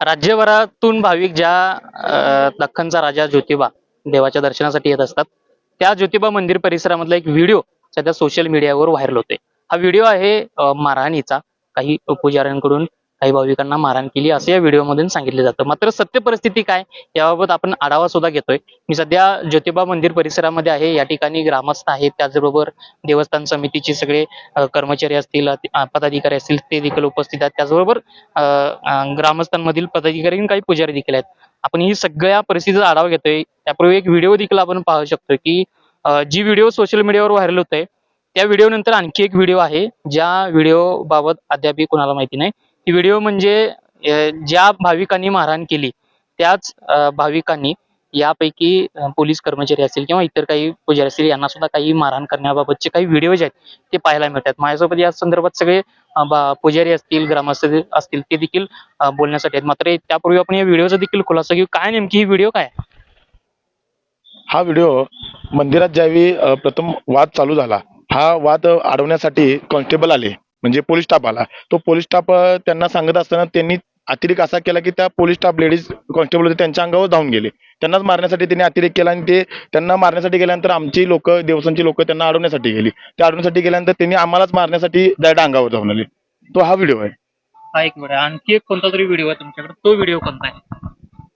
राज्यभरातून भाविक ज्या दख्खनचा राजा ज्योतिबा देवाच्या दर्शनासाठी येत असतात, त्या ज्योतिबा मंदिर परिसरामधला एक व्हिडिओ सध्या सोशल मीडियावर व्हायरल होतोय. हा व्हिडिओ आहे मारहाणीचा. काही पुजाऱ्यांकडून काही भाविकांना मारहाण केली असे या व्हिडिओमधून सांगितले जातं. मात्र सत्य परिस्थिती काय याबाबत आपण आढावा सुद्धा घेतोय. मी सध्या ज्योतिबा मंदिर परिसरामध्ये आहे. या ठिकाणी ग्रामस्थ आहेत, त्याचबरोबर देवस्थान समितीचे सगळे कर्मचारी असतील, पदाधिकारी असतील ते देखील उपस्थित आहेत. त्याचबरोबर ग्रामस्थांमधील पदाधिकारी आणि काही पुजारी देखील आहेत. आपण ही सगळ्या परिस्थितीचा आढावा घेतोय. त्यापूर्वी एक व्हिडिओ देखील आपण पाहू शकतो की जी व्हिडिओ सोशल मीडियावर व्हायरल होतोय त्या व्हिडिओ नंतर आणखी एक व्हिडिओ आहे, ज्या व्हिडिओ बाबत अद्यापही कोणाला माहिती नाही. ती व्हिडिओ म्हणजे ज्या भाविकांनी मारहाण केली त्याच भाविकांनी यापैकी पोलीस कर्मचारी असतील किंवा इतर काही पुजारी असतील यांना सुद्धा काही मारहाण करण्याबाबतचे काही व्हिडिओज आहेत ते पाहायला मिळतात. माझ्यासोबत या संदर्भात सगळे पुजारी असतील, ग्रामस्थ असतील ते देखील बोलण्यासाठी आहेत. मात्र त्यापूर्वी आपण या व्हिडिओचा देखील खुलासा घेऊ. काय नेमकी ही व्हिडिओ काय? हा व्हिडिओ मंदिरात ज्यावेळी प्रथम वाद चालू झाला, हा वाद अडवण्यासाठी कॉन्स्टेबल आले, म्हणजे पोलीस स्टाफ आला. तो पोलीस स्टाफ त्यांना सांगत असताना त्यांनी अतिरेक असा केला की त्या पोलीस स्टाफ लेडीज कॉन्स्टेबल होते त्यांच्या अंगावर धावून गेले. त्यांनाच मारण्यासाठी त्यांनी अतिरेक केला आणि ते त्यांना मारण्यासाठी गेल्यानंतर आमची लोक, देवस्थानची लोक त्यांना अडवण्यासाठी गेली. त्या अडवण्यासाठी गेल्यानंतर त्यांनी आम्हालाच मारण्यासाठी डायरेक्ट अंगावर धावून आले. तो हा व्हिडिओ आहे. हा एक व्हिडिओ. आणखी एक कोणता तरी व्हिडिओ आहे तुमच्याकडे, तो व्हिडिओ कोणता आहे?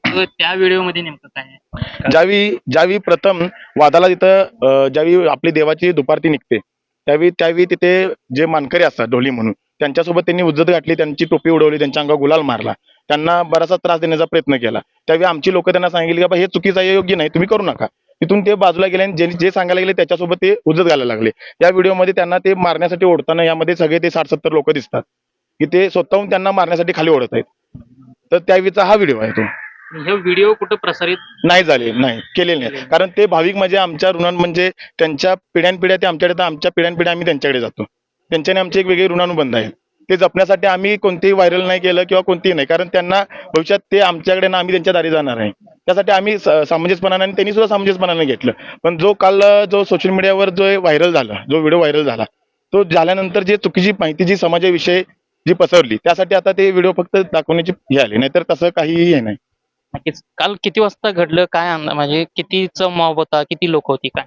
तर त्या व्हिडिओमध्ये नेमकं काय आहे? ज्यावेळी प्रथम वादाला तिथं ज्यावेळी आपली देवाची दुपारती निघते त्यावेळी तिथे जे मानकरी असतात ढोली म्हणून त्यांच्यासोबत त्यांनी उज्जत घातली, त्यांची टोपी उडवली, त्यांच्या अंगावर गुलाल मारला, त्यांना बराचसा त्रास देण्याचा प्रयत्न केला. त्यावेळी आमची लोक त्यांना सांगितले की बाबा हे चुकीचं आहे, योग्य नाही, तुम्ही करू नका. तिथून ते बाजूला गेले आणि जे सांगायला गेले त्याच्यासोबत ते उज्जत घालायला लागले. या व्हिडिओमध्ये त्यांना ते मारण्यासाठी ओढताना यामध्ये सगळे ते 60-70 लोक दिसतात की ते स्वतःहून त्यांना मारण्यासाठी खाली ओढत आहेत. तर त्यावेळीचा हा व्हिडिओ आहे. तो हे व्हिडिओ कुठं प्रसारित नाही केलेले नाही, कारण ते भाविक म्हणजे आमच्या ऋण म्हणजे त्यांच्या पिढ्यानपिढ्या ते आमच्याकडे येतात, आमच्या पिढ्यानपिढ्या आम्ही त्यांच्याकडे जातो. त्यांच्याने आमची एक वेगळी ऋणानुबंध आहे. ते जपण्यासाठी आम्ही कोणतेही व्हायरल नाही केलं किंवा कोणतेही नाही, कारण त्यांना भविष्यात ते आमच्याकडे ना आम्ही त्यांच्या दारी जाणार आहे. त्यासाठी आम्ही सामंजस्यपणाने आणि त्यांनी सुद्धा सामंजस्यपणाने घेतलं. पण जो सोशल मीडियावर जो व्हायरल झाला, जो व्हिडिओ व्हायरल झाला, तो झाल्यानंतर जे चुकीची माहिती जी समाजाविषयी जी पसरली त्यासाठी आता ते व्हिडिओ फक्त दाखवण्याची हे आले, नाहीतर तसं काहीही हे नाही. नक्कीच. काल किती वाजता घडलं काय म्हणजे कितीचं मॉब होता, किती लोक होती काय?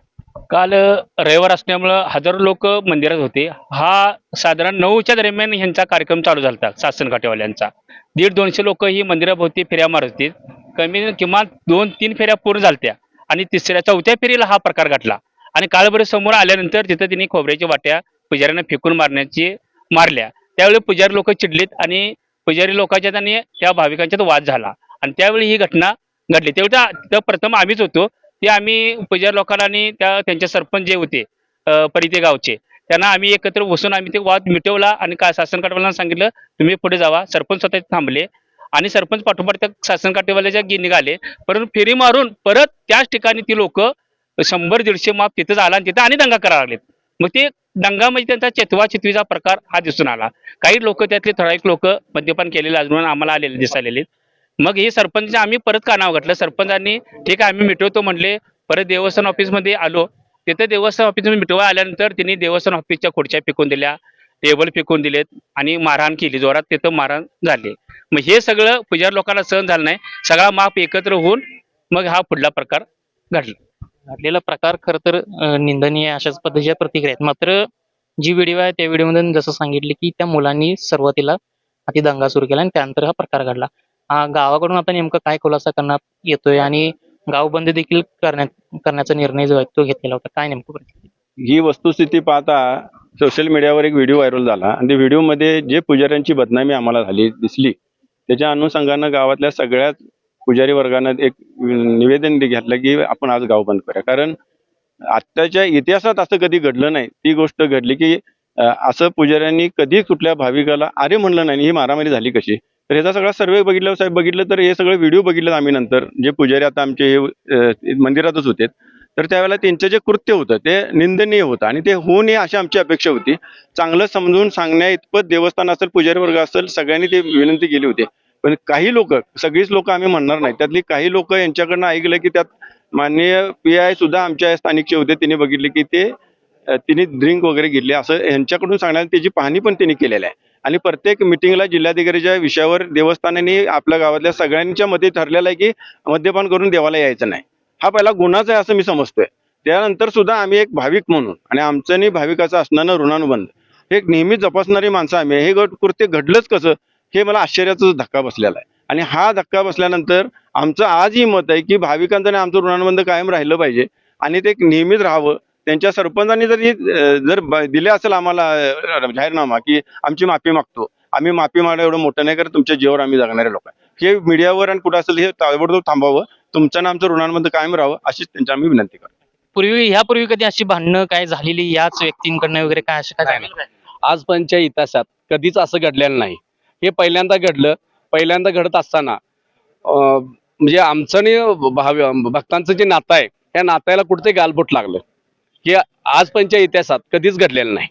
काल रविवार असल्यामुळं हजारो लोक मंदिरात होते. हा साधारण 9च्या दरम्यान ह्यांचा कार्यक्रम चालू झाला होता शासन काठेवाल्यांचा. 150-200 लोक ही मंदिराभोवती फेऱ्या मारत होती. किमान 2-3 फेऱ्या पूर्ण झालत्या आणि चौथ्या फेरीला हा प्रकार घडला. आणि काळभैरव समोर आल्यानंतर तिथं त्यांनी खोबऱ्याच्या वाट्या पुजाऱ्यांना फेकून मारल्या. त्यावेळी पुजारी लोक चिडलीत आणि पुजारी लोकांच्यात आणि त्या भाविकांच्यात वाद झाला आणि त्यावेळी ही घटना घडली. तेवढं प्रथम आम्हीच होतो. ते आम्ही पुजारी लोकांना आणि त्यांचे सरपंच जे होते परिते गावचे त्यांना आम्ही एकत्र बसून आम्ही ते वाद मिटवला आणि शासन काठेवाल्यांना सांगितलं तुम्ही पुढे जावा. सरपंच स्वतः थांबले आणि सरपंच पाठोपाठ त्या शासन काठेवाल्याच्या निघाले. परंतु फेरी मारून परत त्याच ठिकाणी ती लोक 100-150 माप तिथंच आला आणि तिथं आणि दंगा करायला लागलेत. मग ते दंगा म्हणजे त्यांचा चितवीचा प्रकार हा दिसून आला. काही लोक त्यातले ठराविक लोक मद्यपान केलेले अजून आम्हाला आलेले दिसायलेले. मग हे सरपंच आम्ही परत कानावर घातलं. सरपंचांनी ठीक आहे आम्ही मिटवतो म्हणले. परत देवस्थान ऑफिसमध्ये आलो. तिथे देवस्थान ऑफिसमध्ये मिटवा आल्यानंतर त्यांनी देवस्थान ऑफिसच्या खुर्च्या फेकून दिल्या, टेबल फेकून दिलेत आणि मारहाण केली जोरात. तिथं मारहाण झाली. मग हे सगळं पुजारी लोकांना सहन झालं नाही. सगळा माप एकत्र होऊन मग हा पुढला प्रकार घडला. घडलेला प्रकार खरं तर निंदनीय अशाच पद्धतीच्या प्रतिक्रिया आहेत. मात्र जी व्हिडिओ आहे त्या व्हिडिओमध्ये जसं सांगितलं की त्या मुलांनी सुरुवातीला अति दंगा सुरू केला आणि त्यानंतर हा प्रकार घडला. गावाकडून आता नेमकं काय खुलासा करण्यात येतोय आणि गाव बंद देखील करण्याचा निर्णय जो आहे तो घेतलेला होता, काय नेमकं परिस्थिती? ही वस्तुस्थिती पाहता सोशल मीडियावर एक व्हिडिओ व्हायरल झाला आणि त्या व्हिडिओमध्ये जे पुजाऱ्यांची बदनामी आम्हाला दिसली त्याच्या अनुषंगानं गावातल्या सगळ्याच पुजारी वर्गानं एक निवेदन घेतलं की आपण आज गाव बंद करूया. कारण आत्ताच्या इतिहासात असं कधी घडलं नाही. ती गोष्ट घडली की असं पुजाऱ्यांनी कधी कुठल्या भाविकाला अरे म्हणलं नाही. ही मारामारी झाली कशी? तर ह्याचा सगळा सर्वे बघितलं साहेब, बघितलं तर हे सगळे व्हिडिओ बघितलं आम्ही नंतर. जे पुजारी आता आमचे हे मंदिरातच होते तर त्यावेळेला त्यांचं जे कृत्य होतं ते निंदनीय होतं आणि ते होऊ नये अशी आमची अपेक्षा होती. चांगलं समजून सांगण्या इतपत देवस्थान असेल, पुजारी वर्ग असेल, सगळ्यांनी ते विनंती केली होती. पण काही लोक, सगळीच लोक आम्ही म्हणणार नाही, त्यातली काही लोक यांच्याकडनं ऐकलं की त्यात माननीय PI सुद्धा आमच्या स्थानिकचे होते. त्यांनी बघितले की ते तिने ड्रिंक वगैरे घेतले असं यांच्याकडून सांगण्यात त्याची पाहणी पण त्यांनी केलेली आहे. आणि प्रत्येक मिटिंगला जिल्हाधिकारीच्या विषयावर देवस्थानाने आपल्या गावातल्या सगळ्यांच्या मध्ये ठरलेलं आहे की मद्यपान करून देवाला यायचं नाही. हा पहिला गुन्हाच आहे असं मी समजतोय. त्यानंतर सुद्धा आम्ही एक भाविक म्हणून आणि आमचं आणि भाविकाचं असणारं ऋणानुबंध हे नेहमी जपासणारी माणसं आम्ही. हे कृत्य घडलंच कसं हे मला आश्चर्याचा धक्का बसलेला आहे. आणि हा धक्का बसल्यानंतर आमचं आजही मत आहे की भाविकांचं आणि आमचं ऋणानुबंध कायम राहिलं पाहिजे आणि ते नेहमीच राहावं. त्यांच्या सरपंचांनी जर दिले असेल आम्हाला जाहीरनामा की आमची माफी मागतो, आम्ही माफी मागणं एवढं मोठं नाही कारण तुमच्या जीवावर आम्ही जगणारे लोक आहे. हे मीडियावर आणि कुठं असेल हे ताबडतोब थांबावं, तुमचं आणि आमचं ऋणानुबंध कायम राहावं अशीच त्यांची आम्ही विनंती करतो. ह्यापूर्वी कधी अशी भांडणं काय झालेली याच व्यक्तींकडनं वगैरे काय अशा काय झालेलं काय? आजपर्यंतच्या इतिहासात कधीच असं घडलेलं नाही. हे पहिल्यांदा घडलं. पहिल्यांदा घडत असताना म्हणजे आमचं आणि भक्तांचं जे नातं आहे त्या नात्याला कुठेतरी गालबोट लागलं की आजपर्यंतच्या इतिहासात कधीच घडलेलं नाही.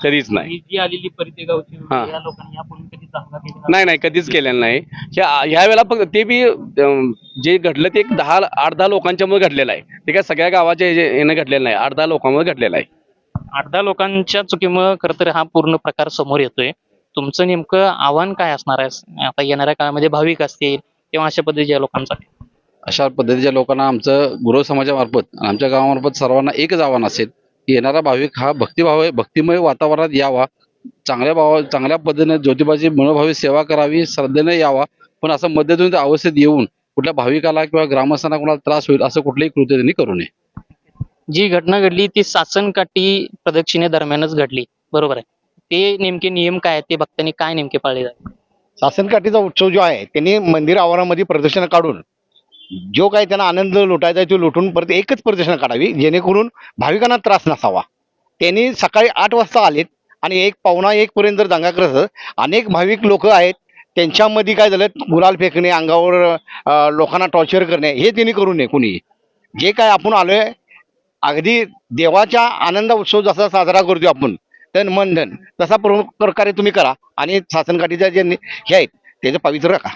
कधीच नाही. ही जी आलेली परिते गावची हा. या लोकांनी यापूर्वी कधी दंगा केलेला नाही कधीच केलेलं नाही. ह्या वेळेला फक्त ते बी जे घडलं ते 8-10 लोकांच्यामुळे घडलेलं आहे. ते काय सगळ्या गावाच्या यानं घडलेलं नाही. 8-10 लोकांमुळे घडलेलं आहे. 8-10 लोकांच्या चुकीमुळे खरं तर हा पूर्ण प्रकार समोर येतोय. तुमचं नेमकं आव्हान काय असणार आहे आता येणाऱ्या काळामध्ये? भाविक असतील किंवा अशा पद्धतीच्या लोकांसाठी अशा पद्धतीच्या लोकांना आमचं गुरव समाजामार्फत आणि आमच्या गावामार्फत सर्वांना एकच आव्हान असेल की येणारा भाविक हा भक्तिमय वातावरणात यावा, चांगल्या पद्धतीने ज्योतिबाची मनोभावी सेवा करावी, श्रद्धेने यावा. पण असं मध्यंतरी अवस्थेत येऊन कुठल्या भाविकाला किंवा ग्रामस्थांना कोणाला त्रास होईल असं कुठलंही कृत्य त्यांनी करू नये. जी घटना घडली ती सासनकाठी प्रदक्षिणेदरम्यानच घडली, बरोबर आहे? ते नेमके नियम काय आहेत, ते भक्तांनी काय नेमके पाळले जातात? सासनकाठीचा उत्सव जो आहे त्यांनी मंदिर आवारामध्ये प्रदर्शन काढून जो काही त्यांना आनंद लुटायचा आहे तो लुटून परत एकच प्रदर्शन काढावी जेणेकरून भाविकांना त्रास नसावा. त्यांनी सकाळी 8 वाजता आलेत आणि 1:15-1 पर्यंत जर दंगा करत असत, अनेक भाविक लोक आहेत त्यांच्यामध्ये काय झालं, गुलाल फेकणे, अंगावर लोकांना टॉर्चर करणे हे त्यांनी करू नये. कुणी जे काय आपण आलोय अगदी देवाच्या आनंद उत्सव जसा साजरा करतोय आपण तन मन धन तसा प्रकारे तुम्ही करा आणि सासनकाठीच्या जे हे आहेत त्याचं पवित्र राखा.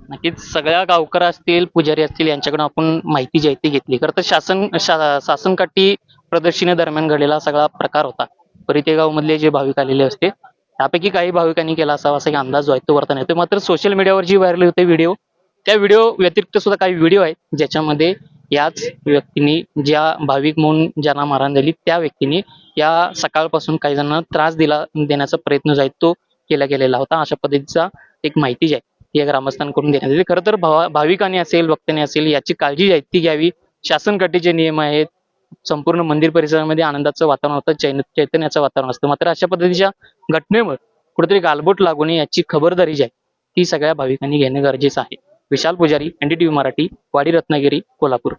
नक्कीच सगळ्या गावकर असतील, पुजारी असतील यांच्याकडून आपण माहिती जी आहे ती घेतली. खरं तर सासनकाठी प्रदर्शने घडलेला सगळा प्रकार होता. परितेगाव मधले जे भाविक आलेले असते त्यापैकी काही भाविकांनी केला असावा असा एक अंदाज जो आहे तो वर्तन येतो. मात्र सोशल मीडियावर जी व्हायरल होते व्हिडिओ, त्या व्हिडिओ व्यतिरिक्त सुद्धा काही व्हिडिओ आहेत ज्याच्यामध्ये याच व्यक्तींनी ज्या भाविक म्हणून ज्यांना मारहाण झाली त्या व्यक्तीने या सकाळपासून काही जणांना त्रास देण्याचा प्रयत्न जो आहे तो केला गेलेला होता. अशा पद्धतीचा एक माहिती जी आहे या ग्रामस्थांकडून देण्यात येते. खरं तर भाविकांनी असेल, भक्तांनी असेल याची काळजी जी आहे ती घ्यावी. शासनकाठीचे नियम आहेत. संपूर्ण मंदिर परिसरामध्ये आनंदाचं वातावरण होतं, चैतन्याचं वातावरण असतं. मात्र अशा पद्धतीच्या घटनेमुळे कुठेतरी गालबोट लागू नये याची खबरदारी जी आहे ती सगळ्या भाविकांनी घेणं गरजेचं आहे. विशाल पुजारी, NDTV मराठी, वाडी रत्नागिरी, कोल्हापूर.